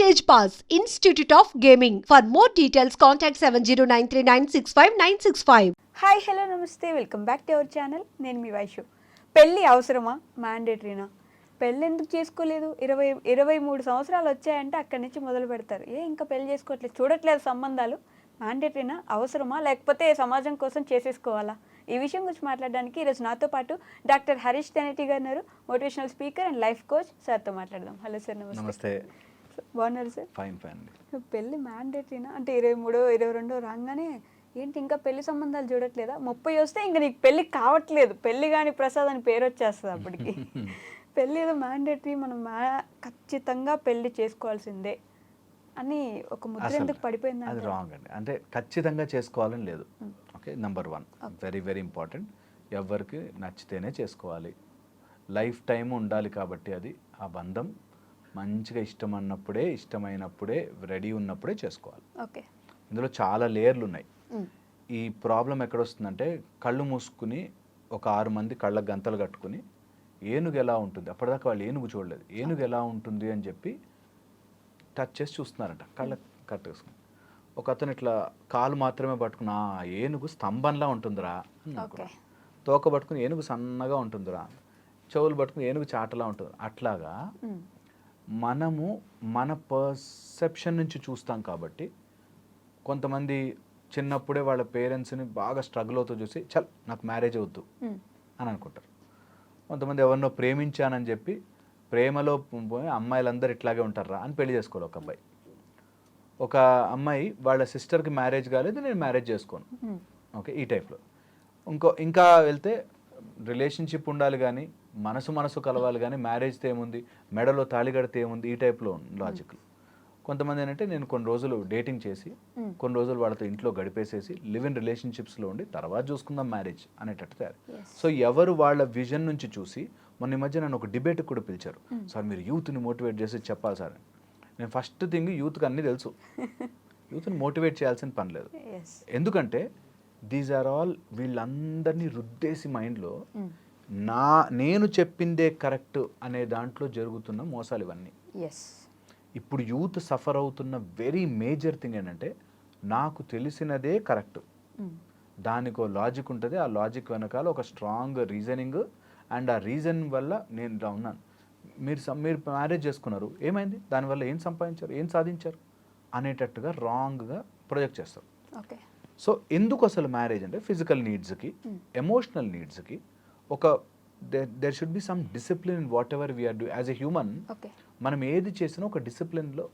Stage Pass, Institute of Gaming. For more details, contact 709396596. Hi hello నమస్తే welcome back to our channel. నేను మీ వైషు. పెళ్ళి అవసరమా, మ్యాండేటరీనా? పెళ్ళి ఎందుకు చేసుకోలేదు? 23 సంవత్సరాలు వచ్చాయంటే అక్కడి నుంచి మొదలు పెడతారు. ఇంకా పెళ్ళి చేసుకోవట్లేదు, చూడట్లేదు సంబంధాలు, మ్యాండేటరీనా, అవసరమా, లేకపోతే సమాజం కోసం చేసేసుకోవాలా? ఈ విషయం గురించి మాట్లాడడానికి ఈరోజు నాతో పాటు డాక్టర్ హరీష్ తెనేటి గారు ఉన్నారు, motivational speaker and life coach. సార్తో మాట్లాడదాం. హలో సార్, నమస్తే. బాగున్నారు సార్? ఫైన్. పెళ్ళి మ్యాండేటరీనా అంటే 23, 22 రాగానే ఏంటి ఇంకా పెళ్లి సంబంధాలు చూడట్లేదా? 30 వస్తే ఇంకా నీకు పెళ్ళి కావట్లేదు, పెళ్ళి కానీ ప్రసాద్ అని పేరు వచ్చేస్తుంది అప్పటికి. పెళ్ళి ఏదో మ్యాండేటరీ, మనం ఖచ్చితంగా పెళ్లి చేసుకోవాల్సిందే అని ఒక ముద్ర ఎందుకు పడిపోయింది? అది రాంగ్ అండి. అంటే ఖచ్చితంగా చేసుకోవాలని లేదు. Okay, number 1 very very important. ఎవరికి నచ్చితేనే చేసుకోవాలి, లైఫ్ టైం ఉండాలి. కాబట్టి అది ఆ బంధం మంచిగా ఇష్టమైనప్పుడే రెడీ ఉన్నప్పుడే చేసుకోవాలి. ఓకే, ఇందులో చాలా లేయర్లు ఉన్నాయి. ఈ ప్రాబ్లం ఎక్కడొస్తుందంటే, కళ్ళు మూసుకుని ఒక 6 మంది కళ్ళ గంతలు కట్టుకుని ఏనుగు ఎలా ఉంటుంది, అప్పటిదాకా వాళ్ళు ఏనుగు చూడలేదు, ఏనుగు ఎలా ఉంటుంది అని చెప్పి టచ్ చేసి చూస్తున్నారంట, కళ్ళ కట్టేసుకుని. ఒక అతను ఇట్లా కాలు మాత్రమే పట్టుకుని ఏనుగు స్తంభంలా ఉంటుందిరా అనుకున్నాడు. తోక పట్టుకుని ఏనుగు సన్నగా ఉంటుందిరా, చెవులు పట్టుకుని ఏనుగు చాటలా ఉంటుంది. అట్లాగా మనము మన పర్సెప్షన్ నుంచి చూస్తాం. కాబట్టి కొంతమంది చిన్నప్పుడే వాళ్ళ పేరెంట్స్ని బాగా స్ట్రగుల్ అవుతూ చూసి చల్ నాకు మ్యారేజ్ అవుద్దు అని అనుకుంటారు. కొంతమంది ఎవరినో ప్రేమించానని చెప్పి ప్రేమలో పోయి అమ్మాయిలందరూ ఇట్లాగే ఉంటారా అని పెళ్లి చేసుకోవాలి. ఒక అబ్బాయి, ఒక అమ్మాయి వాళ్ళ సిస్టర్కి మ్యారేజ్ కాలేదు, నేను మ్యారేజ్ చేసుకోను. ఓకే, ఈ టైప్లో. ఇంకా వెళ్తే రిలేషన్షిప్ ఉండాలి కానీ మనసు కలవాలి కానీ మ్యారేజ్తో ఏముంది, మెడలో తాళి కడితే ఏముంది, ఈ టైప్లో లాజిక్. కొంతమంది ఏంటంటే నేను కొన్ని రోజులు డేటింగ్ చేసి కొన్ని రోజులు వాళ్ళతో ఇంట్లో గడిపేసేసి లివ్ ఇన్ రిలేషన్షిప్స్లో ఉండి తర్వాత చూసుకుందాం మ్యారేజ్ అనేటట్టు తయారు. సో ఎవరు వాళ్ళ విజన్ నుంచి చూసి, మొన్న ఈ మధ్య నన్ను ఒక డిబేట్కి కూడా పిలిచారు. సార్ మీరు యూత్ని మోటివేట్ చేసి చెప్పాలి సార్. నేను ఫస్ట్ థింగ్ యూత్కి అన్నీ తెలుసు, యూత్ని మోటివేట్ చేయాల్సిన పని లేదు. ఎందుకంటే దీస్ ఆర్ ఆల్ వీళ్ళందరినీ రుద్దేసి మైండ్లో నేను చెప్పిందే కరెక్ట్ అనే దాంట్లో జరుగుతున్న మోసాలు ఇవన్నీ. ఇప్పుడు యూత్ సఫర్ అవుతున్న వెరీ మేజర్ థింగ్ ఏంటంటే, నాకు తెలిసినదే కరెక్ట్, దానికో లాజిక్ ఉంటుంది, ఆ లాజిక్ వెనకాల ఒక స్ట్రాంగ్ రీజనింగ్, అండ్ ఆ రీజన్ వల్ల నేను ఇలా ఉన్నాను. మీరు మ్యారేజ్ చేసుకున్నారు, ఏమైంది, దానివల్ల ఏం సంపాదించారు, ఏం సాధించారు అనేటట్టుగా రాంగ్గా ప్రొజెక్ట్ చేస్తారు. సో ఎందుకు అసలు మ్యారేజ్ అంటే, ఫిజికల్ నీడ్స్కి, ఎమోషనల్ నీడ్స్కి ఒక there should be some discipline in whatever we are doing as a human. మనం ఏది చేసినా ఒక డిసిప్లిన్లో,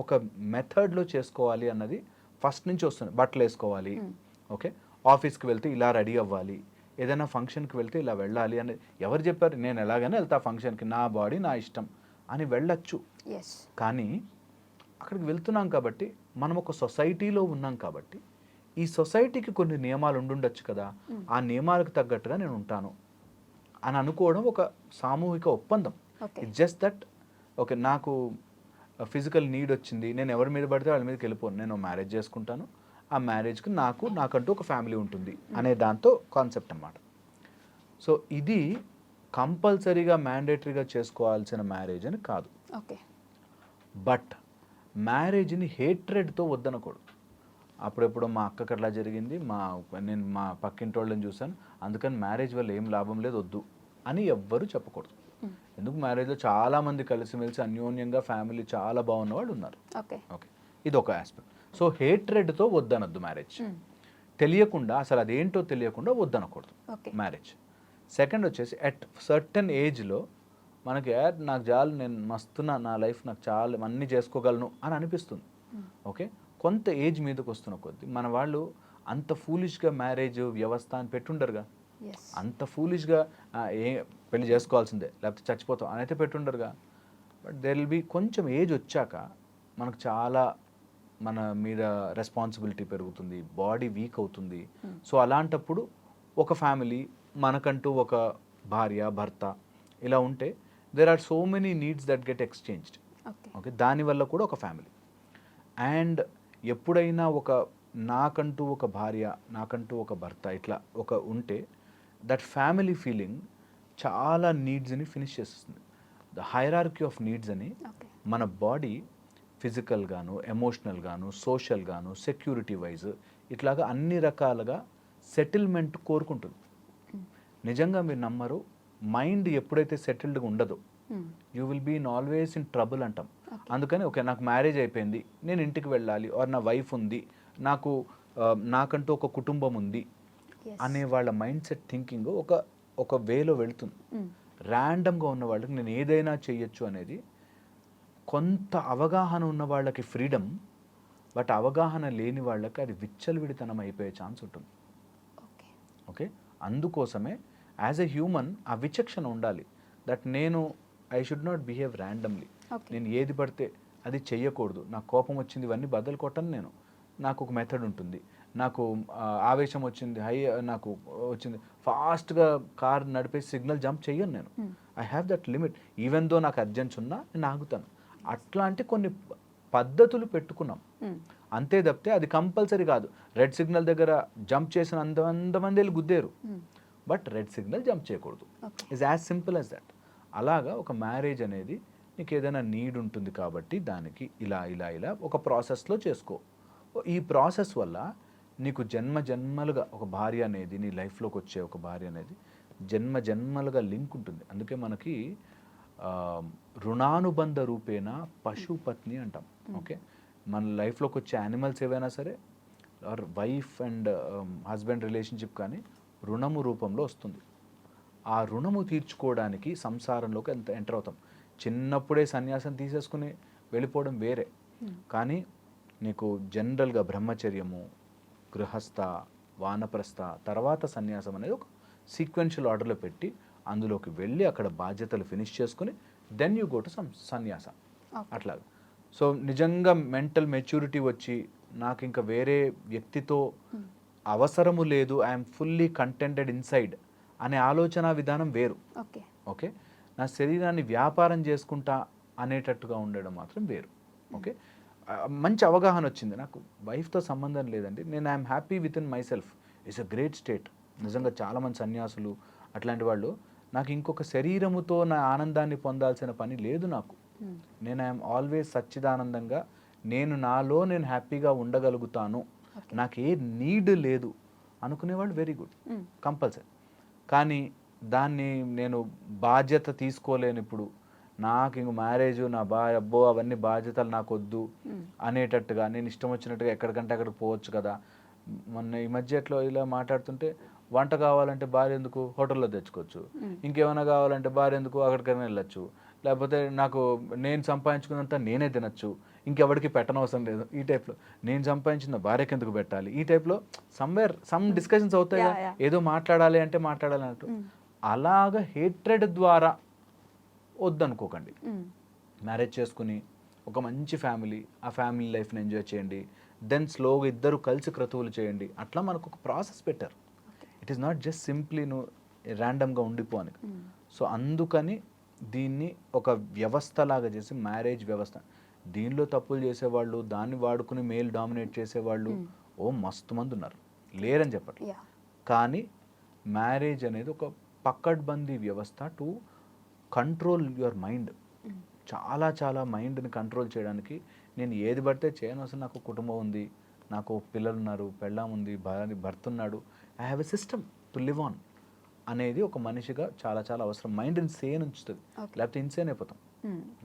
ఒక మెథడ్లో చేసుకోవాలి అన్నది ఫస్ట్ నుంచి వస్తుంది. బట్టలు వేసుకోవాలి, ఓకే, ఆఫీస్కి వెళ్తే ఇలా రెడీ అవ్వాలి, ఏదైనా ఫంక్షన్కి వెళ్తే ఇలా వెళ్ళాలి అనేది ఎవరు చెప్పారు? నేను ఎలాగైనా వెళ్తా ఫంక్షన్కి, నా బాడీ నా ఇష్టం అని వెళ్ళచ్చు. కానీ అక్కడికి వెళ్తున్నాం కాబట్టి, మనం ఒక సొసైటీలో ఉన్నాం కాబట్టి, ఈ సొసైటీకి కొన్ని నియమాలు ఉండుండొచ్చు కదా, ఆ నియమాలకు తగ్గట్టుగా నేను ఉంటాను అని అనుకోవడం ఒక సామూహిక ఒప్పందం. ఇట్స్ జస్ట్ దట్ ఓకే, నాకు ఫిజికల్ నీడ్ వచ్చింది, నేను ఎవరి మీద పడితే వాళ్ళ మీదకి వెళ్ళిపోను, నేను మ్యారేజ్ చేసుకుంటాను, ఆ మ్యారేజ్కి నాకంటూ ఒక ఫ్యామిలీ ఉంటుంది అనే దాంతో కాన్సెప్ట్ అన్నమాట. సో ఇది కంపల్సరీగా మ్యాండేటరీగా చేసుకోవాల్సిన మ్యారేజ్ అని కాదు. బట్ మ్యారేజ్ని హేట్రెడ్తో వద్దనకూడదు. అప్పుడెప్పుడు మా అక్కకి అట్లా జరిగింది, నేను మా పక్కింటి వాళ్ళని చూశాను, అందుకని మ్యారేజ్ వల్ల ఏం లాభం లేదు, వద్దు అని ఎవ్వరూ చెప్పకూడదు. ఎందుకు, మ్యారేజ్లో చాలామంది కలిసిమెలిసి అన్యోన్యంగా ఫ్యామిలీ చాలా బాగున్న వాళ్ళు ఉన్నారు. ఓకే, ఇది ఒక ఆస్పెక్ట్. సో హేట్రెడ్తో వద్దనొద్దు మ్యారేజ్. తెలియకుండా, అసలు అదేంటో తెలియకుండా వద్దనకూడదు మ్యారేజ్. సెకండ్ వచ్చేసి, అట్ సర్టన్ ఏజ్లో మనకి నాకు చాలు, నేను మస్తున్నా, నా లైఫ్ నాకు చాలా అన్నీ చేసుకోగలను అని అనిపిస్తుంది. ఓకే, కొంత ఏజ్ మీదకి వస్తున్న కొద్దీ మన వాళ్ళు అంత ఫూలిష్గా మ్యారేజ్ వ్యవస్థ అని పెట్టుండరుగా, అంత ఫూలిష్గా పెళ్లి చేసుకోవాల్సిందే లేకపోతే చచ్చిపోతాం అని అయితే పెట్టుండరుగా. బట్ దేర్ విల్ బి కొంచెం ఏజ్ వచ్చాక మనకు చాలా మన మీద రెస్పాన్సిబిలిటీ పెరుగుతుంది, బాడీ వీక్ అవుతుంది. సో అలాంటప్పుడు ఒక ఫ్యామిలీ, మనకంటూ ఒక భార్య భర్త ఇలా ఉంటే there are so many needs that get exchanged. Okay, దానివల్ల కూడా ఒక ఫ్యామిలీ. అండ్ ఎప్పుడైనా నాకంటూ ఒక భార్య, నాకంటూ ఒక భర్త ఇట్లా ఉంటే దట్ ఫ్యామిలీ ఫీలింగ్ చాలా నీడ్స్ని ఫినిష్ చేస్తుంది. ద హైరార్కీ ఆఫ్ నీడ్స్ అని మన బాడీ ఫిజికల్ గాను, ఎమోషనల్ గాను, సోషల్ గాను, సెక్యూరిటీ వైజ్ ఇట్లాగా అన్ని రకాలుగా సెటిల్మెంట్ కోరుకుంటుంది. నిజంగా మీరు నమ్మరు, మైండ్ ఎప్పుడైతే సెటిల్డ్గా ఉండదో you will be in always in trouble అంటాం. అందుకని ఓకే నాకు మ్యారేజ్ అయిపోయింది, నేను ఇంటికి వెళ్ళాలి, ఆర్ నా వైఫ్ ఉంది, నాకు నాకంటూ ఒక కుటుంబం ఉంది అనే వాళ్ళ మైండ్ సెట్ థింకింగ్ ఒక వేలో వెళుతుంది. ర్యాండమ్గా ఉన్న వాళ్ళకి నేను ఏదైనా చేయొచ్చు అనేది, కొంత అవగాహన ఉన్న వాళ్ళకి ఫ్రీడమ్, బట్ అవగాహన లేని వాళ్ళకి అది విచ్చలవిడితనం అయిపోయే ఛాన్స్ ఉంటుంది. ఓకే, అందుకోసమే యాజ్ ఎ హ్యూమన్ ఆ విచక్షణ ఉండాలి. దట్ నేను I should not behave randomly. నేను ఏది పడితే అది చెయ్యకూడదు. నాకు కోపం వచ్చింది ఇవన్నీ బద్దలు కొట్టను నేను. నాకు ఒక మెథడ్ ఉంటుంది. నాకు ఆవేశం వచ్చింది, నాకు వచ్చింది, ఫాస్ట్గా కార్ నడిపే సిగ్నల్ జంప్ చెయ్యను నేను. I have that limit. Even though నాకు అర్జెన్స్ ఉన్నా నేను ఆగుతాను. అట్లాంటి కొన్ని పద్ధతులు పెట్టుకున్నాం అంతే తప్పితే అది కంపల్సరీ కాదు. రెడ్ సిగ్నల్ దగ్గర జంప్ చేసిన అంతమంది వెళ్ళి గుద్దేరు, బట్ రెడ్ సిగ్నల్ జంప్ చేయకూడదు. It's as simple as that. అలాగా ఒక మ్యారేజ్ అనేది నీకు ఏదైనా నీడ్ ఉంటుంది కాబట్టి దానికి ఇలా ఇలా ఇలా ఒక ప్రాసెస్లో చేసుకో. ఈ ప్రాసెస్ వల్ల నీకు జన్మలుగా ఒక భార్య అనేది, నీ లైఫ్లోకి వచ్చే ఒక భార్య అనేది జన్మలుగా లింక్ ఉంటుంది. అందుకే మనకి రుణానుబంధ రూపేణ పశుపత్ని అంటాం. ఓకే, మన లైఫ్లోకి వచ్చే యానిమల్స్ ఏవైనా సరే, or wife and husband relationship కానీ రుణము రూపంలో వస్తుంది. ఆ రుణము తీర్చుకోవడానికి సంసారంలోకి ఎంటర్ అవుతాం. చిన్నప్పుడే సన్యాసం తీసేసుకుని వెళ్ళిపోవడం వేరే, కానీ నీకు జనరల్గా బ్రహ్మచర్యము, గృహస్థ, వానప్రస్థ, తర్వాత సన్యాసం అనేది ఒక సీక్వెన్షియల్ ఆర్డర్లో పెట్టి అందులోకి వెళ్ళి అక్కడ బాధ్యతలు ఫినిష్ చేసుకుని దెన్ యూ గో టు సన్యాసం అట్లాగా. సో నిజంగా మెంటల్ మెచ్యూరిటీ వచ్చి నాకు ఇంకా వేరే వ్యక్తితో అవసరము లేదు, ఐఎమ్ ఫుల్లీ కంటెంటెడ్ ఇన్సైడ్ అనే ఆలోచన విధానం వేరు. ఓకే, నా శరీరాన్ని వ్యాపారం చేసుకుంటా అనేటట్టుగా ఉండడం మాత్రం వేరు. ఓకే, మంచి అవగాహన వచ్చింది. నాకు వైఫ్తో సంబంధం లేదండి, నేను I'm happy with in my self. It's a great state. నిజంగా చాలామంది సన్యాసులు అట్లాంటి వాళ్ళు, నాకు ఇంకొక శరీరముతో నా ఆనందాన్ని పొందాల్సిన పని లేదు నాకు. నేను ఐఎమ్ ఆల్వేస్ సచ్చిదానందంగా, నేను నాలో నేను హ్యాపీగా ఉండగలుగుతాను, నాకు ఏ నీడ్ లేదు అనుకునేవాళ్ళు వెరీ గుడ్, కంపల్సరీ. కానీ దాన్ని నేను బాధ్యత తీసుకోలేను. ఇప్పుడు నాకు ఇంక మ్యారేజ్, నా అబ్బో అవన్నీ బాధ్యతలు నాకు వద్దు అనేటట్టుగా నేను ఇష్టం వచ్చినట్టుగా ఎక్కడికంటే అక్కడికి పోవచ్చు కదా. మొన్న ఈ మధ్యలో ఇలా మాట్లాడుతుంటే, వంట కావాలంటే భార్య ఎందుకు, హోటల్లో తెచ్చుకోవచ్చు. ఇంకేమైనా కావాలంటే భార్య ఎందుకు, అక్కడికైనా వెళ్ళచ్చు. లేకపోతే నాకు నేను సంపాదించుకున్నంత నేనే తినచ్చు, ఇంకెవరికి పెట్టనవసరం లేదు. ఈ టైప్లో నేను సంపాదించిన భార్యకి ఎందుకు పెట్టాలి, ఈ టైప్లో సమ్ డిస్కషన్స్ అవుతాయి. ఏదో మాట్లాడాలి అంటే మాట్లాడాలి అన్నట్టు. అలాగా హేట్రెడ్ ద్వారా వద్దనుకోకండి. మ్యారేజ్ చేసుకుని ఒక మంచి ఫ్యామిలీ, ఆ ఫ్యామిలీ లైఫ్ని ఎంజాయ్ చేయండి. దెన్ స్లోగా ఇద్దరు కలిసి క్రతువులు చేయండి. అట్లా మనకు ఒక ప్రాసెస్ పెట్టారు. It is not just simply నువ్వు ర్యాండమ్గా ఉండిపోని. సో అందుకని దీన్ని ఒక వ్యవస్థలాగా చేసి, మ్యారేజ్ వ్యవస్థ, దీనిలో తప్పులు చేసేవాళ్ళు, దాన్ని వాడుకుని మేల్ డామినేట్ చేసేవాళ్ళు మస్తు మంది ఉన్నారు, లేరని చెప్పట్టు. కానీ మ్యారేజ్ అనేది ఒక పక్కడ్బందీ వ్యవస్థ టు కంట్రోల్ యువర్ మైండ్. చాలా మైండ్ని కంట్రోల్ చేయడానికి నేను ఏది పడితే చేయను. అసలు నాకు కుటుంబం ఉంది, నాకు పిల్లలు ఉన్నారు, పెళ్ళాం ఉంది, భర్త ఉన్నాడు, I have a system to live on అనేది ఒక మనిషిగా చాలా అవసరం. మైండ్ ఇన్సేన్ ఉంచుతుంది, లేకపోతే ఇన్సేన్ అయిపోతాం.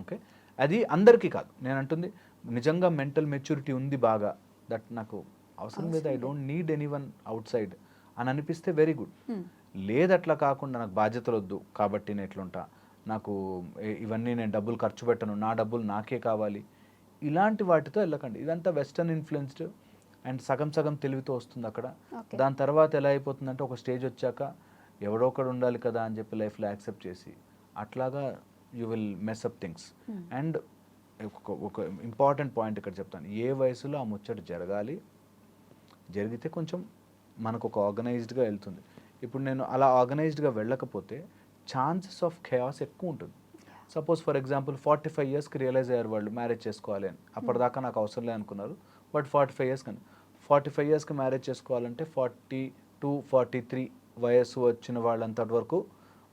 ఓకే, అది అందరికీ కాదు నేను అంటుంది. నిజంగా మెంటల్ మెచ్యూరిటీ ఉంది బాగా, దట్ నాకు అవసరం లేదు, I don't need anyone out side అని అనిపిస్తే వెరీ గుడ్. లేదట్లా కాకుండా నాకు బాధ్యతలు వద్దు కాబట్టి నేను ఎట్లుంటా, నాకు ఇవన్నీ నేను డబ్బులు ఖర్చు పెట్టను, నా డబ్బులు నాకే కావాలి, ఇలాంటి వాటితో వెళ్ళకండి. ఇదంతా వెస్టర్న్ ఇన్ఫ్లుయెన్స్డ్ అండ్ సగం తెలివితో వస్తుంది అక్కడ. దాని తర్వాత ఎలా అయిపోతుందంటే, ఒక స్టేజ్ వచ్చాక ఎవడో ఒకడు ఉండాలి కదా అని చెప్పి లైఫ్లో యాక్సెప్ట్ చేసి అట్లాగా you will mess up things. And ఒక ఇంపార్టెంట్ పాయింట్ ఇక్కడ చెప్తాను, ఏ వయసులో ఆ ముచ్చట జరగాలి, జరిగితే కొంచెం మనకు ఒక ఆర్గనైజ్డ్గా వెళ్తుంది. ఇప్పుడు నేను అలా ఆర్గనైజ్డ్గా వెళ్ళకపోతే ఛాన్సెస్ ఆఫ్ ఖయాస్ ఎక్కువ ఉంటుంది. సపోజ్ ఫర్ ఎగ్జాంపుల్ 45 yearsకి రియలైజ్ అయ్యారు వాళ్ళు మ్యారేజ్ చేసుకోవాలి అని. అప్పటిదాకా నాకు అవసరం లేదు అనుకున్నారు, బట్ 45 years కానీ 45 yearsకి మ్యారేజ్ చేసుకోవాలంటే 42-43 వయసు వచ్చిన వాళ్ళంతటి వరకు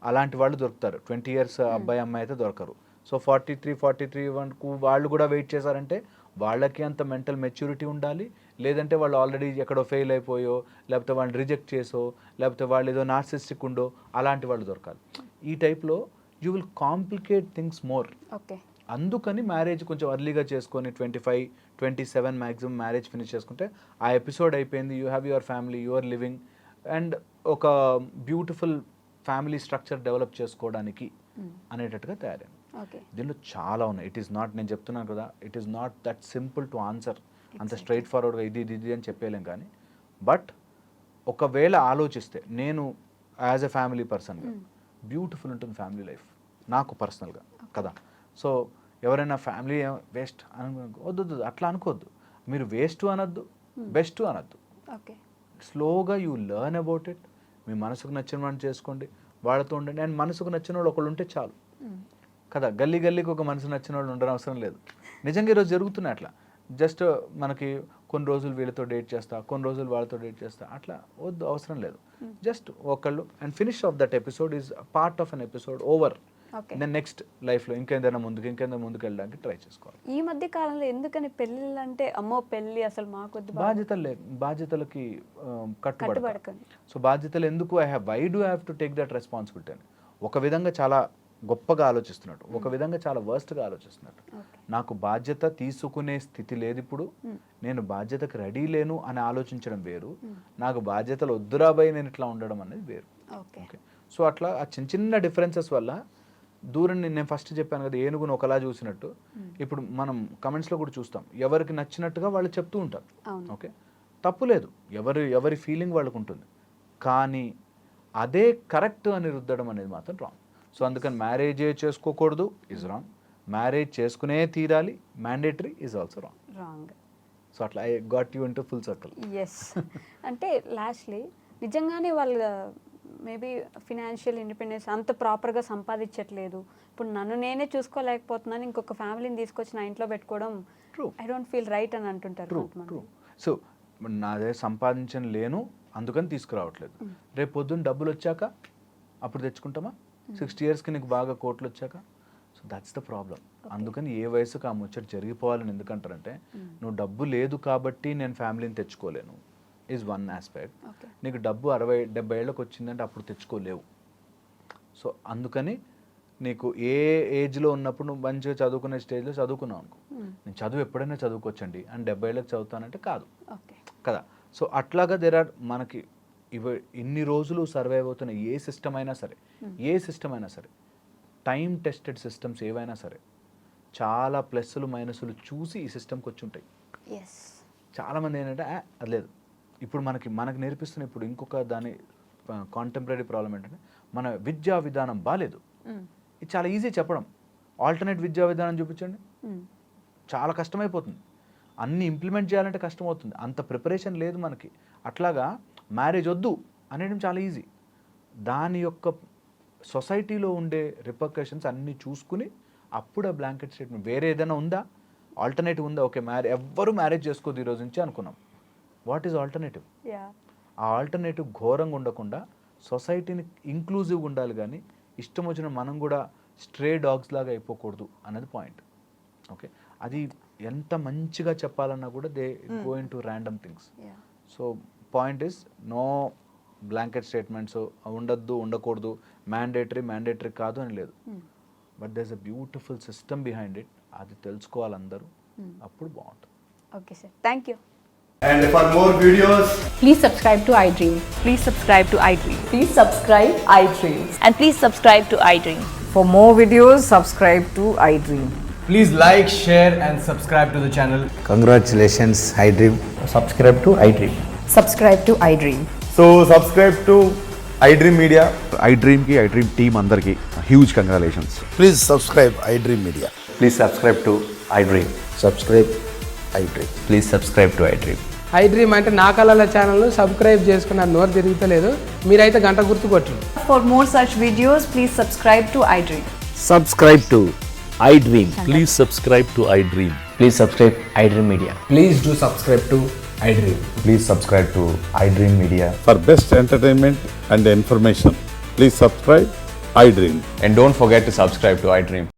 అలాంటి వాళ్ళు దొరుకుతారు. 20 years అబ్బాయి అమ్మాయి అయితే దొరకరు. సో 43 వరకు వాళ్ళు కూడా వెయిట్ చేశారంటే వాళ్ళకి అంత మెంటల్ మెచ్యూరిటీ ఉండాలి. లేదంటే వాళ్ళు ఆల్రెడీ ఎక్కడో ఫెయిల్ అయిపోయో, లేకపోతే వాళ్ళని రిజెక్ట్ చేసో, లేకపోతే వాళ్ళు ఏదో నార్సిస్టిక్ ఉందో అలాంటి వాళ్ళు దొరకాలి. ఈ టైప్లో you will complicate things more. Okay, అందుకని మ్యారేజ్ కొంచెం అర్లీగా చేసుకొని 25, 27 మ్యాక్సిమం మ్యారేజ్ ఫినిష్ చేసుకుంటే ఆ ఎపిసోడ్ అయిపోయింది. You have your family, your living and ఒక బ్యూటిఫుల్ ఫ్యామిలీ స్ట్రక్చర్ డెవలప్ చేసుకోవడానికి అనేటట్టుగా తయారైంది. ఓకే, దీనిలో చాలా ఉన్నాయి. ఇట్ ఈస్ నాట్, నేను చెప్తున్నాను కదా, it is not that simple to answer. అంత స్ట్రైట్ ఫార్వర్డ్గా ఇది అని చెప్పలేం. కానీ బట్ ఒకవేళ ఆలోచిస్తే నేను యాజ్ ఎ ఫ్యామిలీ పర్సన్గా బ్యూటిఫుల్ ఉంటుంది ఫ్యామిలీ లైఫ్ నాకు పర్సనల్గా కదా. సో ఎవరైనా ఫ్యామిలీ వేస్ట్ వద్దు, అట్లా అనుకోవద్దు. మీరు వేస్ట్ అనొద్దు, బెస్ట్ అనొద్దు. ఓకే, స్లోగా యూ లెర్న్ అబౌట్ ఇట్. మీ మనసుకు నచ్చిన వాడిని చేసుకోండి, వాళ్ళతో ఉండండి. అండ్ మనసుకు నచ్చిన వాళ్ళు ఒకళ్ళు ఉంటే చాలు కదా. గల్లీకి ఒక మనసు నచ్చిన వాళ్ళు ఉండడం అవసరం లేదు. నిజంగా ఈరోజు జరుగుతున్నాయి అట్లా. జస్ట్ మనకి కొన్ని రోజులు వీళ్ళతో డేట్ చేస్తా, కొన్ని రోజులు వాళ్ళతో డేట్ చేస్తా, అట్లా వద్దు, అవసరం లేదు. జస్ట్ ఒకళ్ళు and finish off that episode is part of an episode over. Then next లైఫ్లో ఇంకేదైనా ముందుకు వెళ్ళడానికి ట్రై చేసుకోవాలి. ఈ మధ్య కాలంలో ఎందుకని పెళ్ళిళ్ళు అంటే అమ్మో పెళ్ళి అసలు మాకొద్దు, బాధ్యతలకి కట్టుబడకండి. సో బాధ్యతలు ఎందుకు why do have to take that responsibility అని ఒక విధంగా చాలా గొప్పగా ఆలోచిస్తున్నట్టు, ఒక విధంగా చాలా వర్స్ట్గా ఆలోచిస్తున్నట్టు. నాకు బాధ్యత తీసుకునే స్థితి లేదు ఇప్పుడు, నేను బాధ్యతకు రెడీ లేను అని ఆలోచించడం వేరు, నాకు బాధ్యతలు వద్దురాబాయి నేను ఇట్లా ఉండడం అనేది వేరు. ఓకే, సో అట్లా ఆ చిన్న డిఫరెన్సెస్ వల్ల దూరం. నేను ఫస్ట్ చెప్పాను కదా, ఏనుగును ఒకలా చూసినట్టు. ఇప్పుడు మనం కమెంట్స్లో కూడా చూస్తాం, ఎవరికి నచ్చినట్టుగా వాళ్ళు చెప్తూ ఉంటారు. ఓకే, తప్పు లేదు, ఎవరి ఫీలింగ్ వాళ్ళకు ఉంటుంది. కానీ అదే కరెక్ట్ అని రుద్దడం అనేది మాత్రం రాంగ్. సో అందుకని మ్యారేజే చేసుకోకూడదు ఈజ్ రాంగ్, మ్యారేజ్ చేసుకునే తీరాలి mandatory is also wrong. So అట్లా I got you into full circle. Yes, అంటే లాస్ట్లీ నిజంగానే వాళ్ళ మేబీ ఫినాన్షియల్ ఇండిపెండెన్స్ అంత ప్రాపర్గా సంపాదించట్లేదు, ఇప్పుడు నన్ను నేనే చూసుకోలేకపోతున్నాను, ఇంకొక ఫ్యామిలీని తీసుకొచ్చి నా ఇంట్లో పెట్టుకోవడం ఐ డోంట్ ఫీల్ రైట్ అని అంటుంటారు. సో నాదే సంపాదించని లేను అందుకని తీసుకురావట్లేదు, రేపు పొద్దున్న డబ్బులు వచ్చాక అప్పుడు తెచ్చుకుంటామా? 60 yearsకి నీకు బాగా కోట్లు వచ్చాక. So that's the problem. అందుకని ఏ వయసుకు ఆ ముచ్చట జరిగిపోవాలని ఎందుకంటారంటే, నువ్వు డబ్బు లేదు కాబట్టి నేను ఫ్యామిలీని తెచ్చుకోలేను ఈజ్ వన్ ఆస్పెక్ట్. నీకు డబ్బు 60-70 ఏళ్ళకి వచ్చిందంటే అప్పుడు తెచ్చుకోలేవు. సో అందుకని నీకు ఏ ఏజ్లో ఉన్నప్పుడు నువ్వు మంచిగా చదువుకునే స్టేజ్లో చదువుకున్నావు అనుకో, నేను చదువు ఎప్పుడైనా చదువుకోవచ్చండి అని 70 ఏళ్ళకి చదువుతానంటే కాదు కదా. సో అట్లాగా మనకి ఇన్ని రోజులు సర్వైవ్ అవుతున్న ఏ సిస్టమ్ అయినా సరే టైం టెస్టెడ్ సిస్టమ్స్ ఏవైనా సరే చాలా ప్లస్లు మైనస్లు చూసి ఈ సిస్టమ్కి వచ్చి ఉంటాయి. చాలామంది ఏంటంటే అది లేదు. ఇప్పుడు మనకి నేర్పిస్తున్న ఇప్పుడు ఇంకొక దాని కాంటెంపరీ ప్రాబ్లం ఏంటంటే, మన విద్యా విధానం బాగాలేదు. ఇది చాలా ఈజీ చెప్పడం, ఆల్టర్నేట్ విద్యా విధానం చూపించండి, చాలా కష్టమైపోతుంది. అన్నీ ఇంప్లిమెంట్ చేయాలంటే కష్టమవుతుంది, అంత ప్రిపరేషన్ లేదు మనకి. అట్లాగా మ్యారేజ్ వద్దు అనేయడం చాలా ఈజీ. దాని యొక్క సొసైటీలో ఉండే రిపర్కషన్స్ అన్నీ చూసుకుని అప్పుడు ఆ బ్లాంకెట్ స్టేట్మెంట్ వేరే ఏదైనా ఉందా, ఆల్టర్నేటివ్ ఉందా? ఓకే, ఎవ్వరూ మ్యారేజ్ చేసుకోదు ఈరోజు నుంచి అనుకున్నాం. What is alternative? ఆ ఆల్టర్నేటివ్ ఘోరంగా ఉండకుండా సొసైటీని ఇంక్లూజివ్గా ఉండాలి, కానీ ఇష్టం వచ్చిన మనం కూడా స్ట్రే డాగ్స్ లాగా అయిపోకూడదు అన్నది పాయింట్. ఓకే, అది ఎంత మంచిగా చెప్పాలన్నా కూడా they go into random things. So point is no blanket statements ఉండద్దు, ఉండకూడదు, మ్యాండేటరీ కాదు అని లేదు. But there is a beautiful system behind it. అది తెలుసుకోవాలి అందరూ, అప్పుడు బాగుంటుంది. Okay sir, thank you. And for more videos, please subscribe to iDream. Please subscribe to iDream. Please subscribe iDream. And please subscribe to iDream. For more videos, subscribe to iDream. please like, share and subscribe to the channel. Congratulations, iDream. Subscribe to iDream. Subscribe to iDream. So subscribe to iDream Media. iDream ki iDream team andarki huge congratulations. Please subscribe iDream Media. Please subscribe to iDream. Subscribe iDream. Please subscribe to iDream. iDream అంటే నా కళల ఛానల్ను subscribe చేసుకున్న నోరు తిరుగుతలేదు, మీరైతే గంట గుర్తు కొట్టండి. For more such videos, please subscribe to iDream. Subscribe to iDream. Please subscribe to iDream. Please subscribe iDream Media. Please do subscribe to iDream. Please subscribe to iDream Media. For best entertainment and information, please subscribe iDream. And don't forget to subscribe to iDream.